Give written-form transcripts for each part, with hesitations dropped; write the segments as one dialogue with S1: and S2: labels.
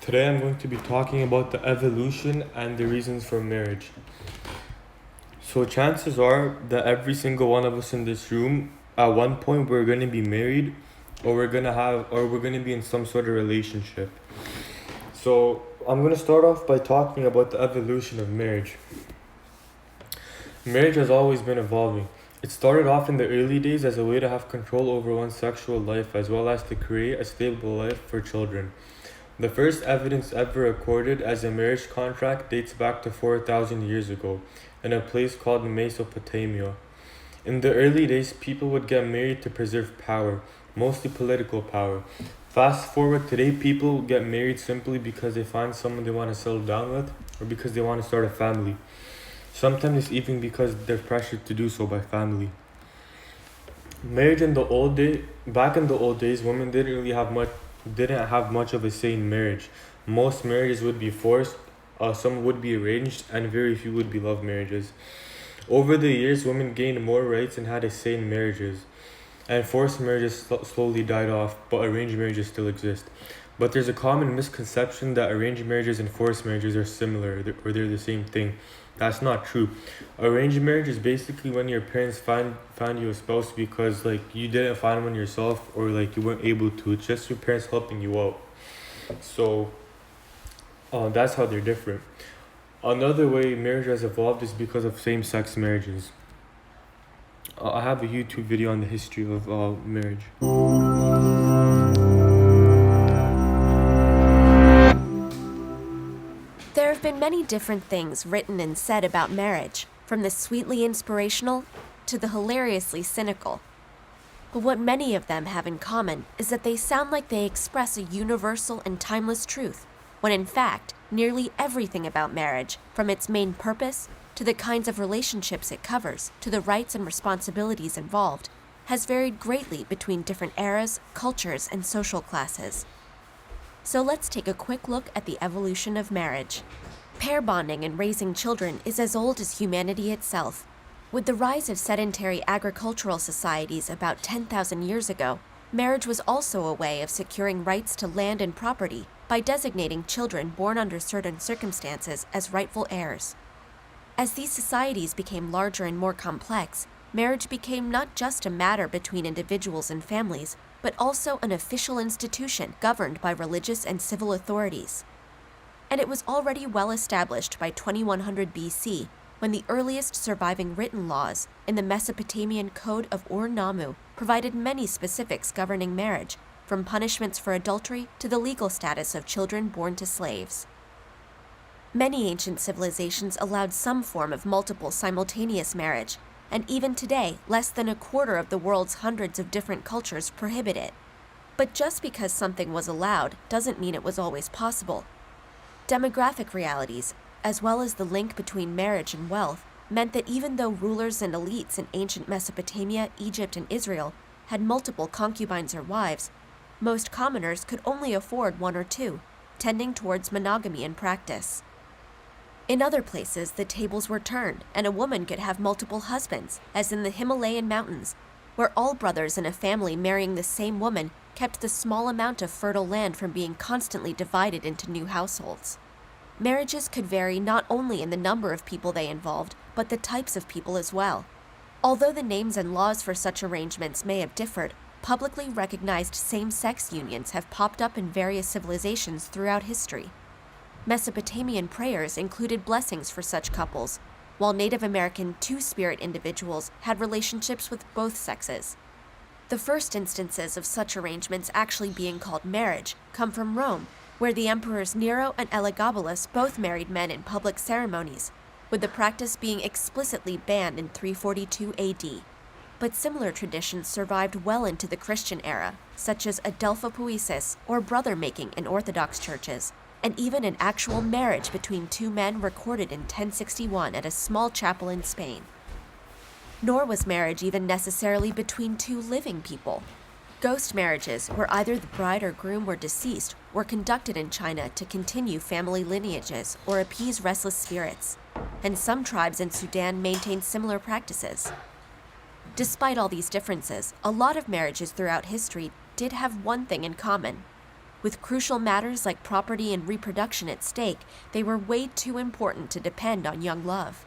S1: Today I'm going to be talking about the evolution and the reasons for marriage. So chances are that every single one of us in this room at one point we're going to be married or we're going to be in some sort of relationship. So I'm going to start off by talking about the evolution of marriage. Marriage has always been evolving. It started off in the early days as a way to have control over one's sexual life as well as to create a stable life for children. The first evidence ever recorded as a marriage contract dates back to 4,000 years ago, in a place called Mesopotamia. In the early days, people would get married to preserve power, mostly political power. Fast forward today, people get married simply because they find someone they want to settle down with, or because they want to start a family. Sometimes it's even because they're pressured to do so by family. Marriage in the back in the old days, women didn't have much of a say in marriage. Most marriages would be forced, some would be arranged, and very few would be love marriages. Over the years, women gained more rights and had a say in marriages, and forced marriages slowly died off, but arranged marriages still exist. But there's a common misconception that arranged marriages and forced marriages are similar, or they're the same thing. That's not true. Arranged marriage is basically when your parents found you a spouse because you didn't find one yourself, or you weren't able to. It's just your parents helping you out. So that's how they're different. Another way marriage has evolved is because of same-sex marriages. I have a YouTube video on the history of marriage.
S2: There have been many different things written and said about marriage, from the sweetly inspirational to the hilariously cynical. But what many of them have in common is that they sound like they express a universal and timeless truth, when in fact, nearly everything about marriage, from its main purpose to the kinds of relationships it covers to the rights and responsibilities involved, has varied greatly between different eras, cultures, and social classes. So let's take a quick look at the evolution of marriage. Pair bonding and raising children is as old as humanity itself. With the rise of sedentary agricultural societies about 10,000 years ago, marriage was also a way of securing rights to land and property by designating children born under certain circumstances as rightful heirs. As these societies became larger and more complex, marriage became not just a matter between individuals and families, but also an official institution governed by religious and civil authorities. And it was already well established by 2100 BC, when the earliest surviving written laws in the Mesopotamian Code of Ur-Nammu provided many specifics governing marriage, from punishments for adultery to the legal status of children born to slaves. Many ancient civilizations allowed some form of multiple simultaneous marriage, and even today, less than a quarter of the world's hundreds of different cultures prohibit it. But just because something was allowed doesn't mean it was always possible. Demographic realities, as well as the link between marriage and wealth, meant that even though rulers and elites in ancient Mesopotamia, Egypt, and Israel had multiple concubines or wives, most commoners could only afford one or two, tending towards monogamy in practice. In other places, the tables were turned, and a woman could have multiple husbands, as in the Himalayan mountains, where all brothers in a family marrying the same woman kept the small amount of fertile land from being constantly divided into new households. Marriages could vary not only in the number of people they involved, but the types of people as well. Although the names and laws for such arrangements may have differed, publicly recognized same-sex unions have popped up in various civilizations throughout history. Mesopotamian prayers included blessings for such couples, while Native American two-spirit individuals had relationships with both sexes. The first instances of such arrangements actually being called marriage come from Rome, where the emperors Nero and Elagabalus both married men in public ceremonies, with the practice being explicitly banned in 342 AD. But similar traditions survived well into the Christian era, such as adelphopoiesis or brother-making in Orthodox churches, and even an actual marriage between two men recorded in 1061 at a small chapel in Spain. Nor was marriage even necessarily between two living people. Ghost marriages, where either the bride or groom were deceased, were conducted in China to continue family lineages or appease restless spirits, and some tribes in Sudan maintained similar practices. Despite all these differences, a lot of marriages throughout history did have one thing in common. With crucial matters like property and reproduction at stake, they were way too important to depend on young love.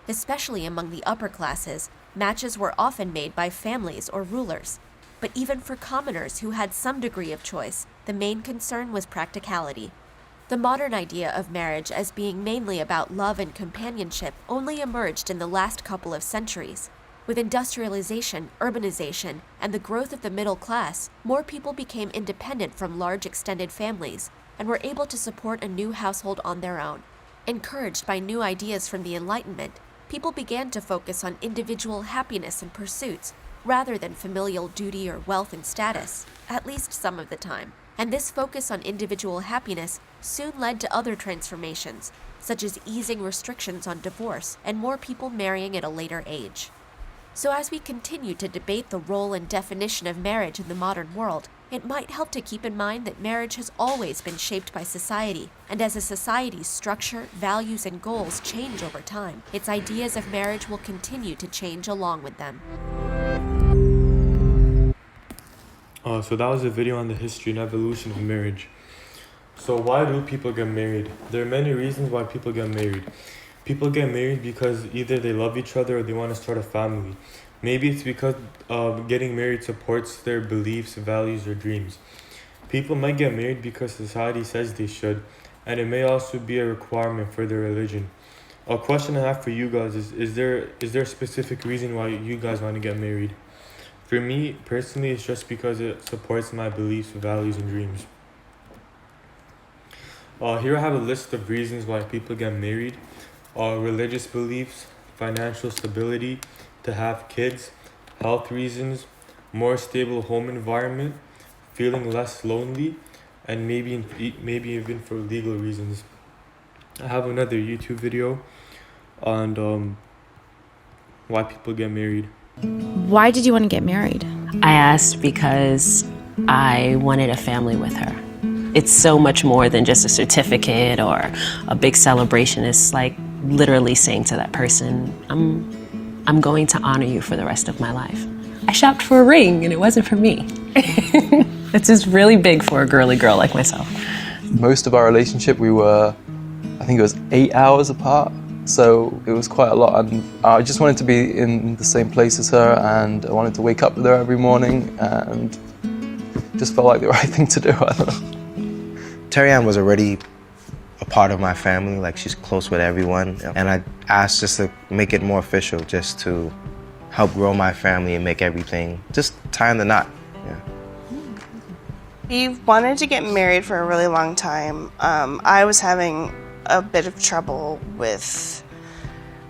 S2: Especially among the upper classes, matches were often made by families or rulers. But even for commoners who had some degree of choice, the main concern was practicality. The modern idea of marriage as being mainly about love and companionship only emerged in the last couple of centuries. With industrialization, urbanization, and the growth of the middle class, more people became independent from large extended families and were able to support a new household on their own. Encouraged by new ideas from the Enlightenment, people began to focus on individual happiness and pursuits rather than familial duty or wealth and status, at least some of the time. And this focus on individual happiness soon led to other transformations, such as easing restrictions on divorce and more people marrying at a later age. So as we continue to debate the role and definition of marriage in the modern world, it might help to keep in mind that marriage has always been shaped by society, and as a society's structure, values, and goals change over time, its ideas of marriage will continue to change along with them.
S1: So that was a video on the history and evolution of marriage. So why do people get married? There are many reasons why people get married. People get married because either they love each other or they want to start a family. Maybe it's because getting married supports their beliefs, values, or dreams. People might get married because society says they should, and it may also be a requirement for their religion. A question I have for you guys is there a specific reason why you guys want to get married? For me, personally, it's just because it supports my beliefs, values, and dreams. Here I have a list of reasons why people get married. Religious beliefs, financial stability, to have kids, health reasons, more stable home environment, feeling less lonely, and maybe even for legal reasons. I have another YouTube video on why people get married.
S3: Why did you want to get married?
S4: I asked because I wanted a family with her. It's so much more than just a certificate or a big celebration. It's like literally saying to that person, I'm going to honor you for the rest of my life. I shopped for a ring and it wasn't for me. It's just really big for a girly girl like myself.
S5: Most of our relationship, we were, I think it was 8 hours apart. So it was quite a lot, and I just wanted to be in the same place as her, and I wanted to wake up with her every morning, and just felt like the right thing to do. I don't know.
S6: Terry-Ann was already a part of my family, like she's close with everyone, and I asked just to make it more official, just to help grow my family and make everything, just tying the knot. Yeah.
S7: We wanted to get married for a really long time. I was having a bit of trouble with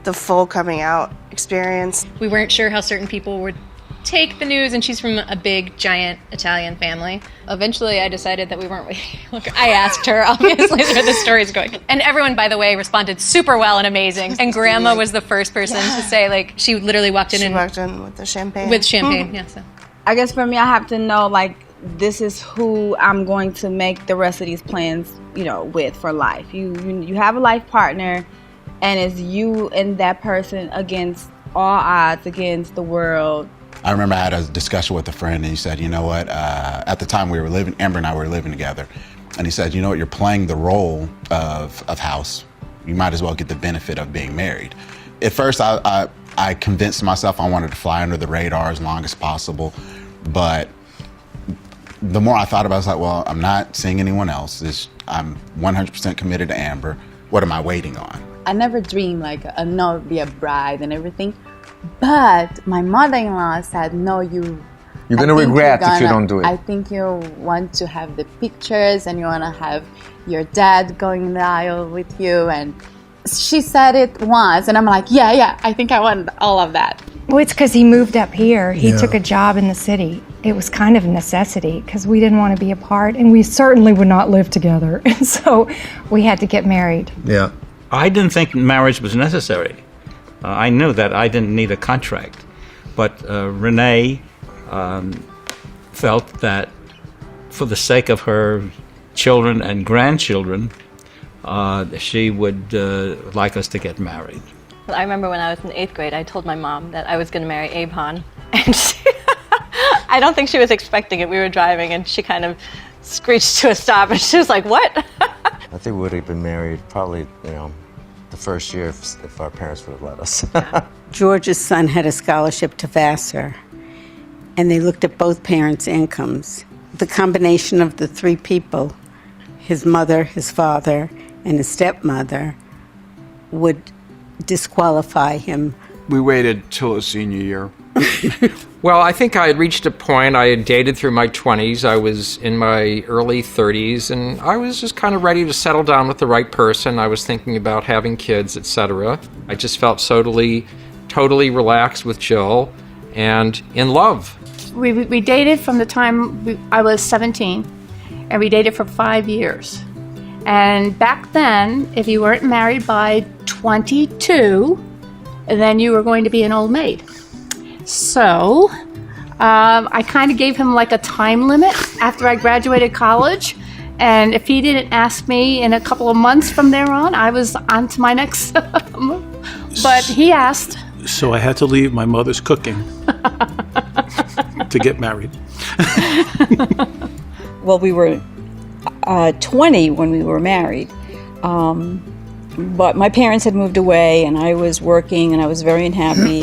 S7: the full coming out experience.
S8: We weren't sure how certain people would take the news, and she's from a big, giant Italian family. Eventually, I decided that we weren't waiting. Look, I asked her, obviously, where the story's going. And everyone, by the way, responded super well and amazing. And Grandma was the first person to say, like, she literally walked in.
S7: She walked in with the champagne.
S8: With champagne, yeah. So.
S9: I guess for me, I have to know, like, this is who I'm going to make the rest of these plans, with for life. You have a life partner, and it's you and that person against all odds, against the world.
S10: I remember I had a discussion with a friend, and he said, you know what, at the time Amber and I were living together, and he said, you know what, you're playing the role of house. You might as well get the benefit of being married. At first, I convinced myself I wanted to fly under the radar as long as possible, but the more I thought about it, I was like, well, I'm not seeing anyone else. I'm 100% committed to Amber. What am I waiting on?
S9: I never dreamed not be a bride and everything. But my mother-in-law said, no, you're
S11: going to regret if you don't do it.
S9: I think you want to have the pictures and you want to have your dad going in the aisle with you. And she said it once and I'm like, yeah, I think I want all of that.
S12: Well, it's because he moved up here. He took a job in the city. It was kind of a necessity because we didn't want to be apart, and we certainly would not live together. And so we had to get married.
S11: Yeah.
S13: I didn't think marriage was necessary. I knew that I didn't need a contract. But Renee felt that for the sake of her children and grandchildren, she would like us to get married.
S14: I remember when I was in 8th grade, I told my mom that I was going to marry Abe Hahn. And I don't think she was expecting it. We were driving and she kind of screeched to a stop, and she was like, "What?"
S15: I think we would have been married probably, the first year if our parents would have let us.
S16: George's son had a scholarship to Vassar, and they looked at both parents' incomes. The combination of the three people, his mother, his father, and his stepmother, would disqualify him.
S17: We waited till his senior year. Well, I think I had reached a point. I had dated through my 20s. I was in my early 30s, and I was just kind of ready to settle down with the right person. I was thinking about having kids, etc. I just felt totally relaxed with Jill and in love.
S18: We dated from the time I was 17, and we dated for 5 years. And back then, if you weren't married by 22, then you were going to be an old maid. So I kind of gave him like a time limit after I graduated college. And if he didn't ask me in a couple of months from there on, I was on to my next move. But he asked.
S19: So I had to leave my mother's cooking to get married.
S20: Well, we were 20 when we were married. But my parents had moved away, and I was working, and I was very unhappy,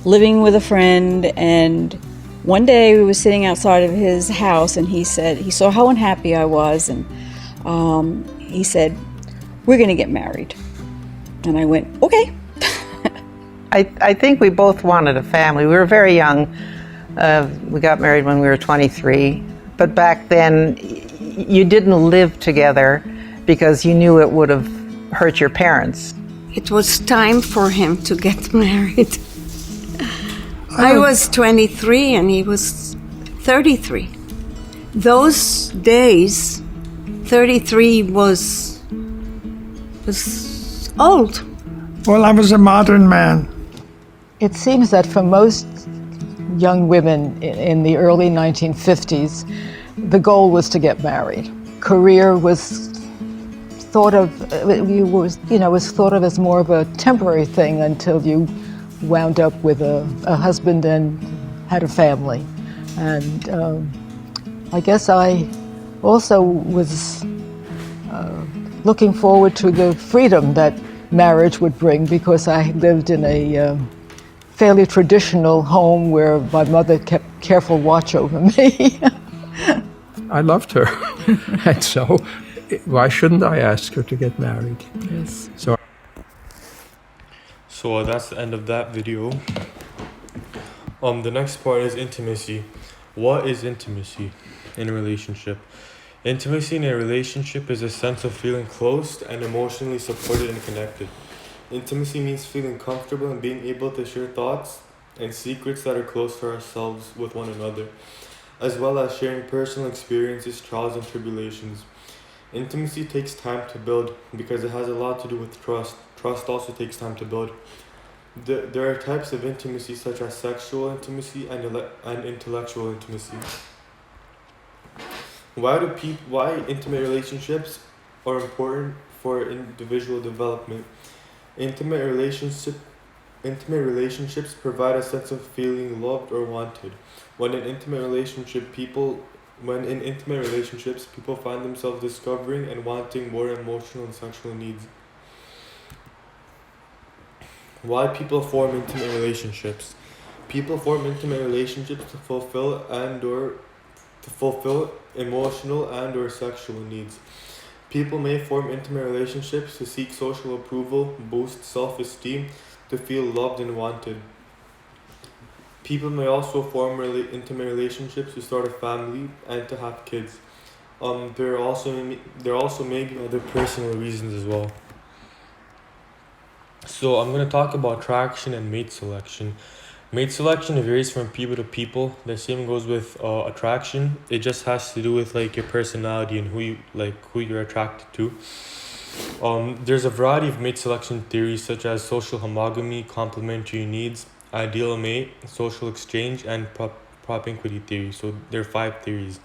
S20: living with a friend. And one day we were sitting outside of his house, and he saw how unhappy I was, and he said, "We're going to get married." And I went, "Okay."
S21: I think we both wanted a family. We were very young. We got married when we were 23. But back then, you didn't live together because you knew it would have hurt your parents.
S16: It was time for him to get married. I was 23 and he was 33. Those days, 33 was old.
S22: Well, I was a modern man.
S23: It seems that for most young women in the early 1950s, the goal was to get married. Career was thought of as more of a temporary thing until you wound up with a husband and had a family. And I guess I also was looking forward to the freedom that marriage would bring, because I lived in a fairly traditional home where my mother kept careful watch over me.
S19: I loved her. And so why shouldn't I ask her to get married?
S23: Yes.
S1: So that's the end of that video. The next part is intimacy. What is intimacy in a relationship? Intimacy in a relationship is a sense of feeling close and emotionally supported and connected. Intimacy means feeling comfortable and being able to share thoughts and secrets that are close to ourselves with one another, as well as sharing personal experiences, trials, and tribulations. Intimacy takes time to build because it has a lot to do with trust. Trust also takes time to build. There are types of intimacy such as sexual intimacy and intellectual intimacy. Why intimate relationships are important for individual development? Intimate relationships provide a sense of feeling loved or wanted. When in intimate relationships, people find themselves discovering and wanting more emotional and sexual needs. Why people form intimate relationships? People form intimate relationships to fulfill emotional and or sexual needs. People may form intimate relationships to seek social approval, boost self-esteem, to feel loved and wanted. People may also form intimate relationships to start a family and to have kids. There also may be other personal reasons as well. So I'm going to talk about attraction and mate selection. Mate selection varies from people to people. The same goes with attraction. It just has to do with like your personality and who you're attracted to. There's a variety of mate selection theories such as social homogamy, complementary needs, ideal mate, social exchange, and propinquity theory. So there are 5 theories.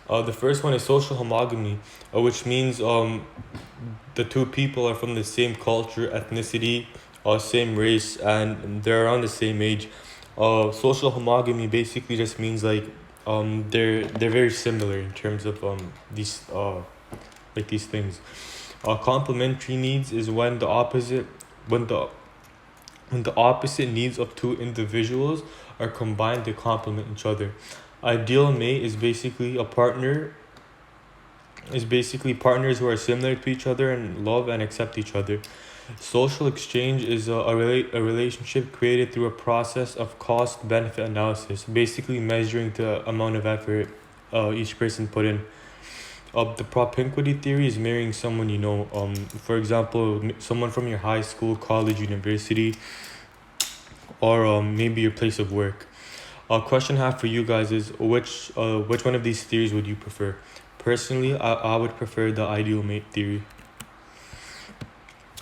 S1: The first one is social homogamy, which means the two people are from the same culture, ethnicity, same race, and they're around the same age. Social homogamy basically just means like they're very similar in terms of these these things. Complementary needs is when the opposite needs of two individuals are combined to complement each other. Ideal mate is basically partners who are similar to each other and love and accept each other. Social exchange is a relationship created through a process of cost-benefit analysis, basically measuring the amount of effort each person put in. The propinquity theory is marrying someone you know. For example, someone from your high school, college, university, or maybe your place of work. Question I have for you guys is which one of these theories would you prefer? Personally, I would prefer the ideal mate theory.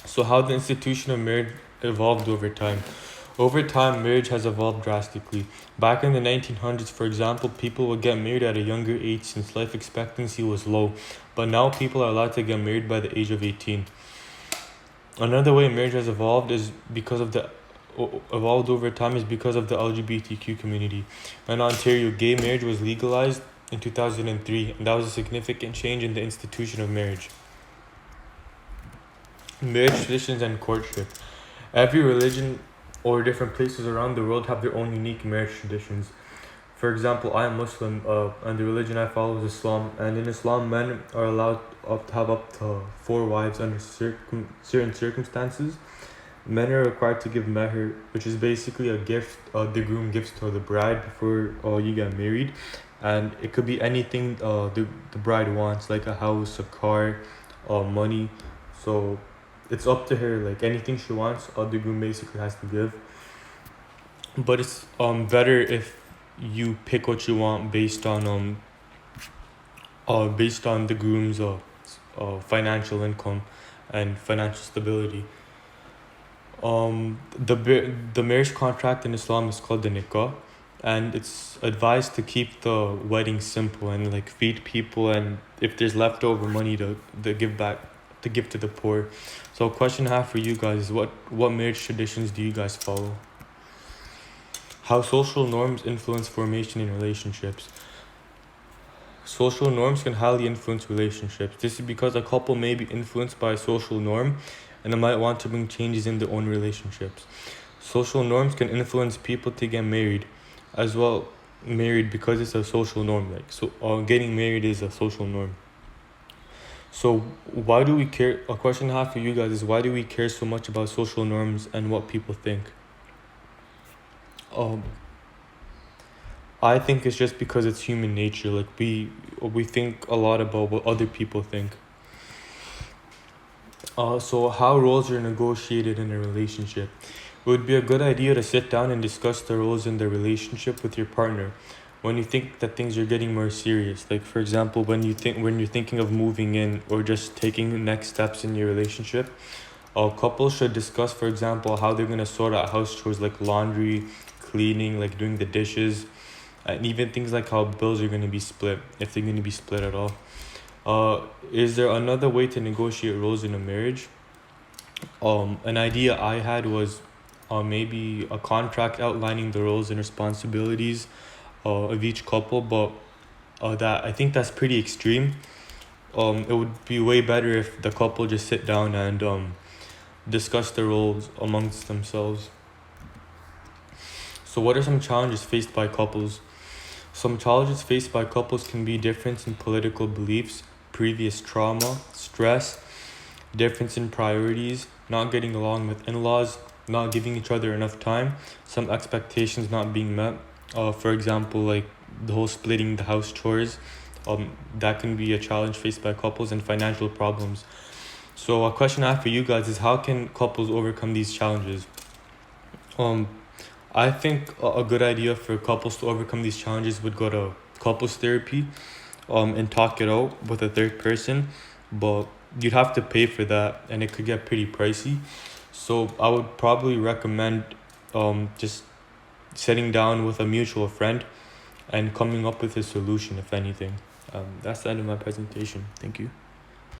S1: So how the institution of marriage evolved over time. Over time, marriage has evolved drastically. Back in the 1900s, for example, people would get married at a younger age since life expectancy was low. But now people are allowed to get married by the age of 18. Another way marriage has evolved over time is because of the LGBTQ community. In Ontario, gay marriage was legalized in 2003, and that was a significant change in the institution of marriage. Marriage traditions and courtship. Every religion or different places around the world have their own unique marriage traditions. For example, I am Muslim, and the religion I follow is Islam. And in Islam, men are allowed to have up to 4 wives under certain circumstances. Men are required to give meher, which is basically a gift the groom gives to the bride before you get married. And it could be anything the bride wants, like a house, a car, money. So it's up to her, like anything she wants, the groom basically has to give. But it's better if you pick what you want based on the groom's financial income and financial stability. The marriage contract in Islam is called the nikah, and it's advised to keep the wedding simple and like feed people, and if there's leftover money to give to the poor. So question I have for you guys is what marriage traditions do you guys follow? How social norms influence formation in relationships. Social norms can highly influence relationships. This is because a couple may be influenced by a social norm and they might want to bring changes in their own relationships. Social norms can influence people to get married as well, because it's a social norm. Getting married is a social norm. So why do we care? A question I have for you guys is why do we care so much about social norms and what people think? I think it's just because it's human nature. Like we think a lot about what other people think. So how roles are negotiated in a relationship. It would be a good idea to sit down and discuss the roles in the relationship with your partner. When you think that things are getting more serious, like for example, when you're thinking of moving in or just taking the next steps in your relationship, couples should discuss, for example, how they're gonna sort out house chores like laundry, cleaning, like doing the dishes, and even things like how bills are gonna be split, if they're gonna be split at all. Is there another way to negotiate roles in a marriage? An idea I had was maybe a contract outlining the roles and responsibilities of each couple, but I think that's pretty extreme. It would be way better if the couple just sit down and discuss the roles amongst themselves. So what are some challenges faced by couples? Some challenges faced by couples can be difference in political beliefs, previous trauma, stress, difference in priorities, not getting along with in-laws, not giving each other enough time, some expectations not being met. For example, like the whole splitting the house chores, that can be a challenge faced by couples, and financial problems. So a question I have for you guys is how can couples overcome these challenges? I think a good idea for couples to overcome these challenges would go to couples therapy and talk it out with a third person, but you'd have to pay for that and it could get pretty pricey. So I would probably recommend just sitting down with a mutual friend and coming up with a solution, if anything. That's the end of my presentation. Thank you.